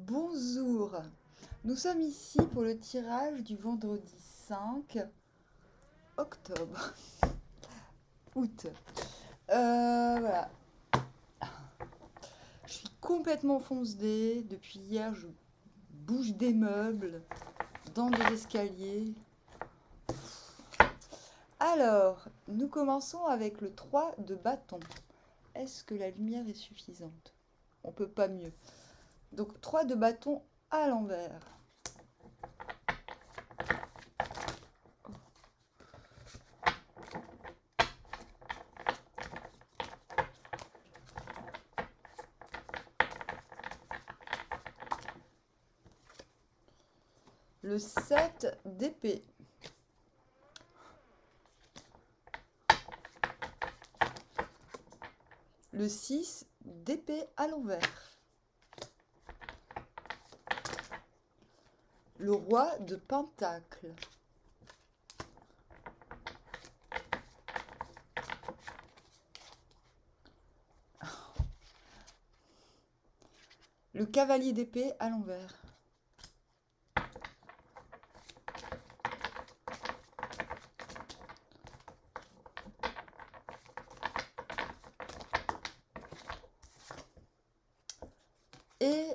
Bonjour, nous sommes ici pour le tirage du vendredi 5 octobre, août. Voilà, je suis complètement fonce-dé. Depuis hier, je bouge des meubles dans des escaliers. Alors, nous commençons avec le 3 de bâton. Est-ce que la lumière est suffisante? On peut pas mieux. Donc 3 de bâton à l'envers. Le 7 d'épée. Le 6 d'épée à l'envers. Le roi de pentacle. Le cavalier d'épée à l'envers. Et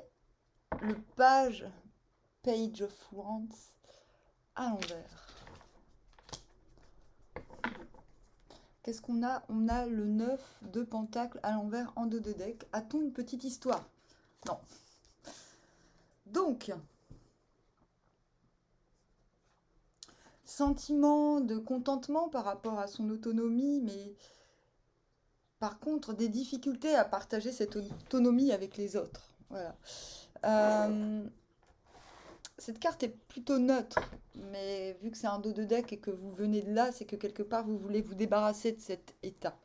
le page of Wands à l'envers. Qu'est-ce qu'on a? On a le 9 de pentacle à l'envers en dos de deck. A-t-on une petite histoire? Non. Donc, sentiment de contentement par rapport à son autonomie, mais par contre des difficultés à partager cette autonomie avec les autres. Voilà. Cette carte est plutôt neutre, mais vu que c'est un dos de deck et que vous venez de là, c'est que quelque part vous voulez vous débarrasser de cet état.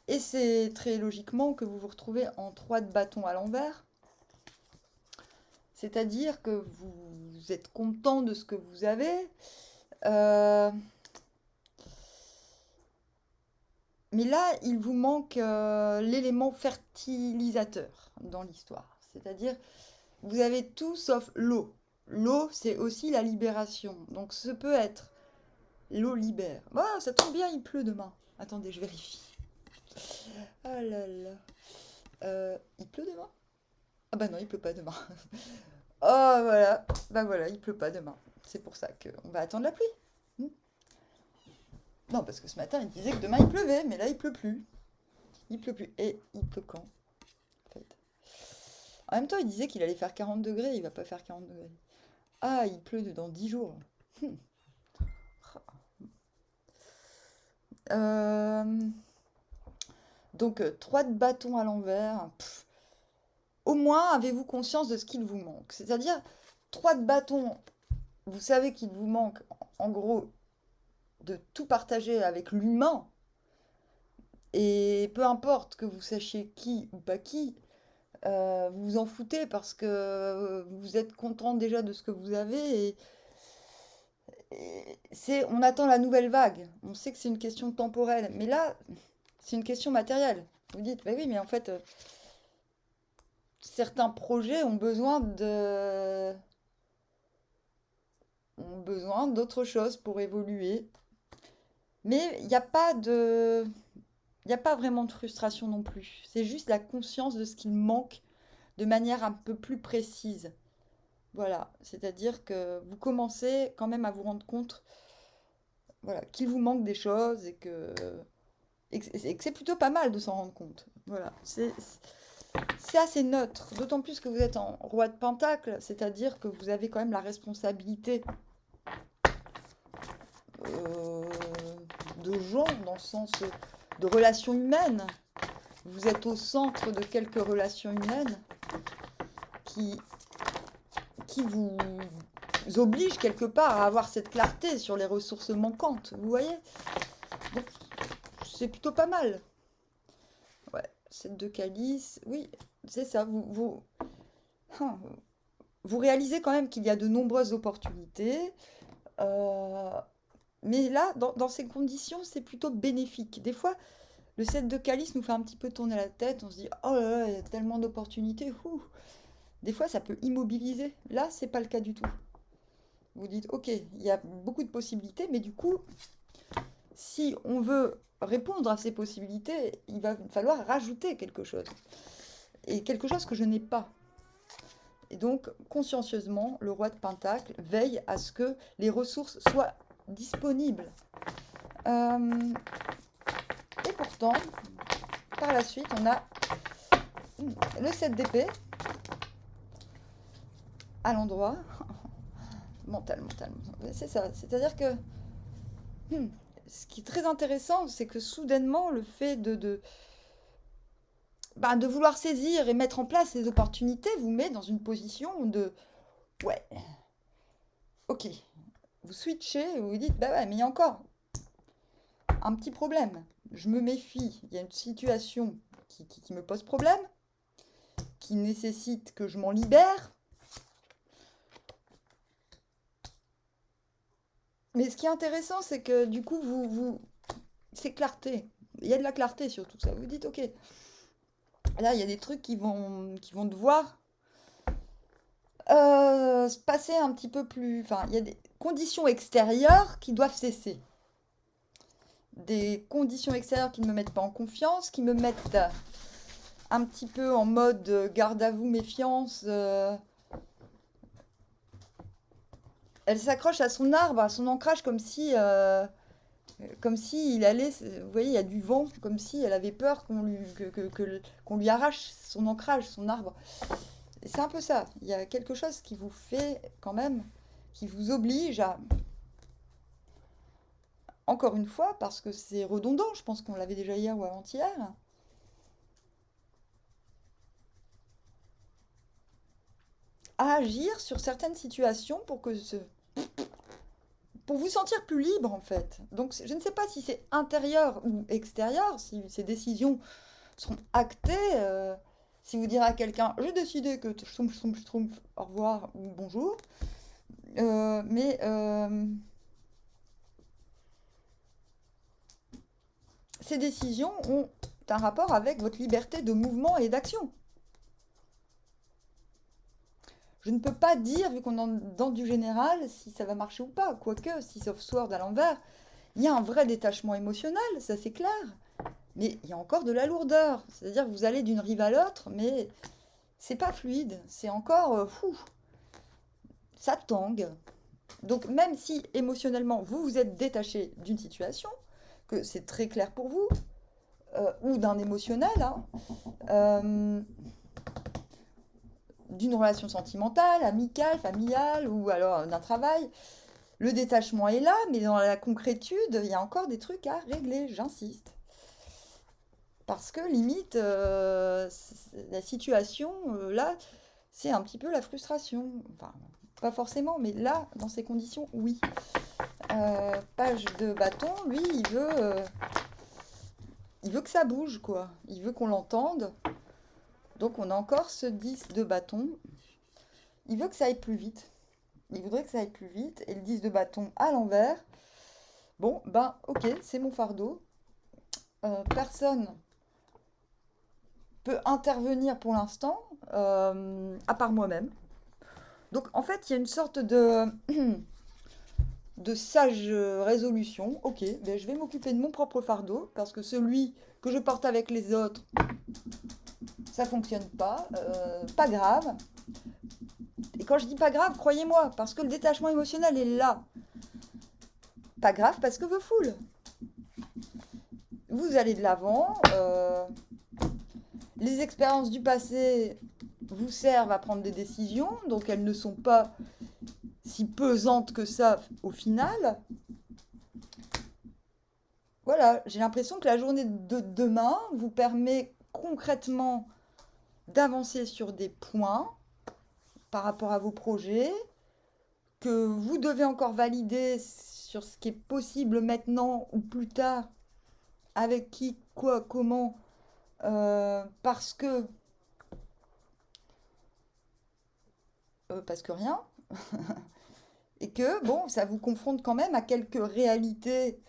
Et c'est très logiquement que vous vous retrouvez en 3 de bâton à l'envers. C'est-à-dire que vous êtes content de ce que vous avez. Mais là, il vous manque l'élément fertilisateur dans l'histoire. C'est-à-dire, vous avez tout sauf l'eau. L'eau, c'est aussi la libération. Donc, ce peut être l'eau libère. Ah, ça tombe bien, il pleut demain. Attendez, je vérifie. Ah là là. Il pleut demain? Ah bah non, il pleut pas demain. Oh voilà. Bah voilà, il pleut pas demain. C'est pour ça qu'on va attendre la pluie. Non, parce que ce matin, il disait que demain il pleuvait, mais là, il pleut plus. Il pleut plus. Et il pleut quand, en fait? En même temps, il disait qu'il allait faire 40 degrés. Il va pas faire 40 degrés. Ah, il pleut dans 10 jours. Hmm. Euh, Donc, 3 de bâton à l'envers. Au moins, avez-vous conscience de ce qu'il vous manque? C'est-à-dire, 3 de bâton, vous savez qu'il vous manque, en gros, de tout partager avec l'humain. Et peu importe que vous sachiez qui ou pas qui, vous vous en foutez parce que vous êtes content déjà de ce que vous avez. On attend la nouvelle vague. On sait que c'est une question temporelle. Mais là, c'est une question matérielle. Vous dites, bah oui, mais en fait, certains projets ont besoin d'autre chose pour évoluer. Mais il n'y a pas de, il n'y a pas vraiment de frustration non plus. C'est juste la conscience de ce qu'il manque de manière un peu plus précise. Voilà, c'est-à-dire que vous commencez quand même à vous rendre compte, voilà, qu'il vous manque des choses et que c'est plutôt pas mal de s'en rendre compte. Voilà, c'est assez neutre, d'autant plus que vous êtes en roi de pentacle, c'est-à-dire que vous avez quand même la responsabilité euh, de gens, dans le sens de relations humaines. Vous êtes au centre de quelques relations humaines qui, qui vous obligent quelque part à avoir cette clarté sur les ressources manquantes, vous voyez? Donc, c'est plutôt pas mal. Ouais, 7 de calice, oui, c'est ça, hein, vous réalisez quand même qu'il y a de nombreuses opportunités, euh, mais là, dans ces conditions, c'est plutôt bénéfique. Des fois, le 7 de calice nous fait un petit peu tourner la tête, on se dit, oh là là, il y a tellement d'opportunités, ouh. des fois ça peut immobiliser. Là, c'est pas le cas du tout. Vous dites, ok, il y a beaucoup de possibilités, mais du coup, si on veut répondre à ces possibilités, il va falloir rajouter quelque chose. Et quelque chose que je n'ai pas. Et donc, consciencieusement, le roi de Pentacle veille à ce que les ressources soient disponibles. Euh, et pourtant, par la suite, on a le 7 d'épée à l'endroit. Mental. C'est ça. C'est-à-dire que ce qui est très intéressant, c'est que soudainement, le fait de vouloir saisir et mettre en place ces opportunités vous met dans une position de ouais, ok. Vous switchez, vous vous dites bah ouais, mais il y a encore un petit problème. Je me méfie. Il y a une situation qui me pose problème, qui nécessite que je m'en libère. Mais ce qui est intéressant, c'est que du coup, c'est clarté. Il y a de la clarté sur tout ça. Vous dites, ok, là, il y a des trucs qui vont devoir se passer un petit peu plus... Enfin, il y a des conditions extérieures qui doivent cesser. Des conditions extérieures qui ne me mettent pas en confiance, qui me mettent un petit peu en mode garde à vous, méfiance. Elle s'accroche à son arbre, à son ancrage, comme si il allait, vous voyez, il y a du vent, comme si elle avait peur qu'on lui arrache son ancrage, son arbre. Et c'est un peu ça. Il y a quelque chose qui vous fait quand même, qui vous oblige à, encore une fois, parce que c'est redondant, je pense qu'on l'avait déjà hier ou avant-hier, à agir sur certaines situations pour vous sentir plus libre en fait. Donc je ne sais pas si c'est intérieur ou extérieur, si ces décisions seront actées. Si vous direz à quelqu'un, j'ai décidé que schtroumpf, au revoir ou bonjour. Mais ces décisions ont un rapport avec votre liberté de mouvement et d'action. Je ne peux pas dire, vu qu'on est dans du général, si ça va marcher ou pas. Quoique, si sauf Sword à l'envers, il y a un vrai détachement émotionnel, ça c'est clair. Mais il y a encore de la lourdeur. C'est-à-dire que vous allez d'une rive à l'autre, mais c'est pas fluide. C'est encore... ça tangue. Donc même si émotionnellement vous vous êtes détaché d'une situation, que c'est très clair pour vous, ou d'un émotionnel, d'une relation sentimentale, amicale, familiale, ou alors d'un travail, le détachement est là, mais dans la concrétude, il y a encore des trucs à régler, j'insiste. Parce que limite, la situation, là, c'est un petit peu la frustration. Enfin, pas forcément, mais là, dans ces conditions, oui. Page de bâton, lui, il veut que ça bouge, quoi. Il veut qu'on l'entende. Donc on a encore ce 10 de bâton. Il veut que ça aille plus vite. Il voudrait que ça aille plus vite. Et le 10 de bâton à l'envers. Bon, ben ok, c'est mon fardeau. Personne peut intervenir pour l'instant, à part moi-même. Donc en fait, il y a une sorte de sage résolution. Ok, ben, je vais m'occuper de mon propre fardeau, parce que celui que je porte avec les autres, ça fonctionne pas. Pas grave. Et quand je dis pas grave, croyez-moi, parce que le détachement émotionnel est là. Pas grave parce que vous foule. Vous allez de l'avant. Les expériences du passé vous servent à prendre des décisions, donc elles ne sont pas si pesantes que ça au final. Voilà, j'ai l'impression que la journée de demain vous permet concrètement d'avancer sur des points par rapport à vos projets, que vous devez encore valider sur ce qui est possible maintenant ou plus tard, avec qui, quoi, comment, parce que rien, et que bon, ça vous confronte quand même à quelques réalités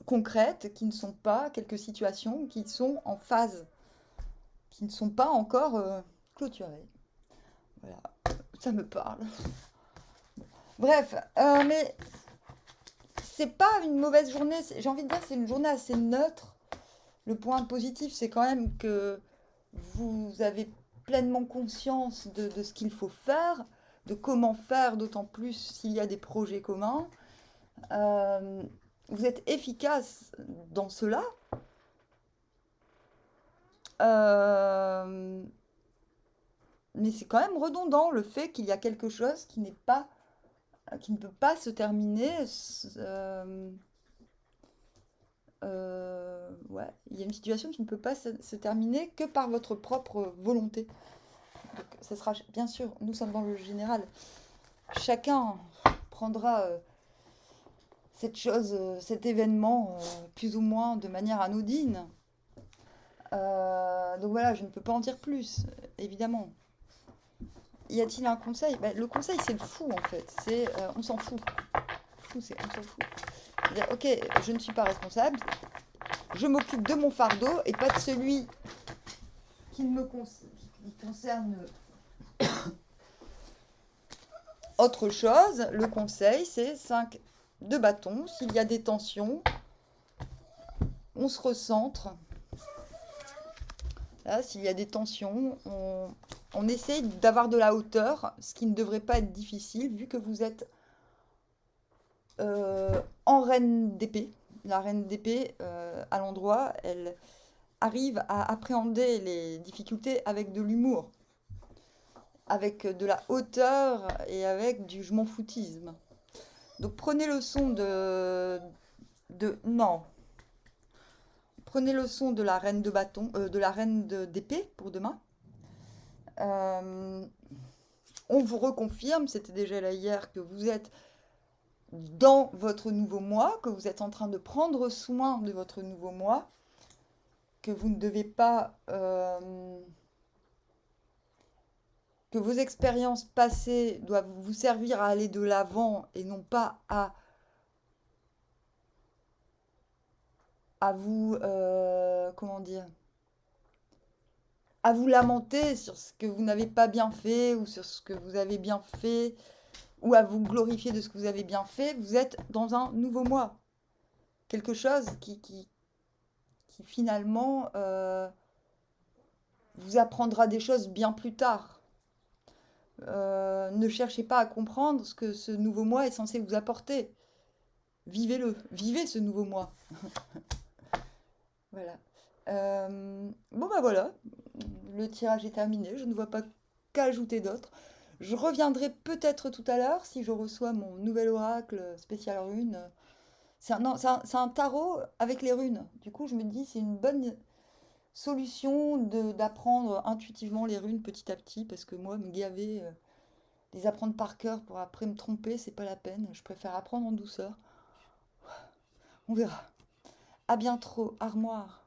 concrètes qui ne sont pas, quelques situations qui sont en phase, qui ne sont pas encore clôturer. Voilà, ça me parle. Bref, mais c'est pas une mauvaise journée. J'ai envie de dire que c'est une journée assez neutre. Le point positif, c'est quand même que vous avez pleinement conscience de ce qu'il faut faire, de comment faire, d'autant plus s'il y a des projets communs. Vous êtes efficace dans cela. Mais c'est quand même redondant le fait qu'il y a quelque chose qui n'est pas, qui ne peut pas se terminer. Ouais, il y a une situation qui ne peut pas se terminer que par votre propre volonté. Donc, ça sera bien sûr, nous sommes dans le général. Chacun prendra cette chose, cet événement, plus ou moins de manière anodine. Donc voilà, je ne peux pas en dire plus, évidemment. Y a-t-il un conseil? Le conseil, c'est le fou, en fait. C'est on s'en fout. Fou, c'est on s'en fout. C'est-à-dire, ok, je ne suis pas responsable. Je m'occupe de mon fardeau et pas de celui qui concerne autre chose. Le conseil, c'est 5 de bâton. S'il y a des tensions, on se recentre. Là, s'il y a des tensions, on essaye d'avoir de la hauteur, ce qui ne devrait pas être difficile vu que vous êtes en reine d'épée. La reine d'épée, à l'endroit, elle arrive à appréhender les difficultés avec de l'humour, avec de la hauteur et avec du je m'en foutisme. Donc prenez leçon non. Prenez leçon de la reine de bâton, de la reine d'épée pour demain. On vous reconfirme, c'était déjà là hier, que vous êtes dans votre nouveau mois, que vous êtes en train de prendre soin de votre nouveau mois, que vous ne devez pas... que vos expériences passées doivent vous servir à aller de l'avant et non pas à vous... comment dire, à vous lamenter sur ce que vous n'avez pas bien fait ou sur ce que vous avez bien fait ou à vous glorifier de ce que vous avez bien fait. Vous êtes dans un nouveau moi. Quelque chose qui finalement vous apprendra des choses bien plus tard. Ne cherchez pas à comprendre ce que ce nouveau moi est censé vous apporter. Vivez-le. Vivez ce nouveau moi. Voilà. Bon bah voilà, le tirage est terminé, je ne vois pas qu'ajouter d'autre. Je reviendrai peut-être tout à l'heure si je reçois mon nouvel oracle spécial rune. C'est un tarot avec les runes. Du coup, je me dis c'est une bonne solution d'apprendre intuitivement les runes petit à petit parce que moi, me gaver, les apprendre par cœur pour après me tromper, c'est pas la peine. Je préfère apprendre en douceur. On verra. À bientôt, armoire.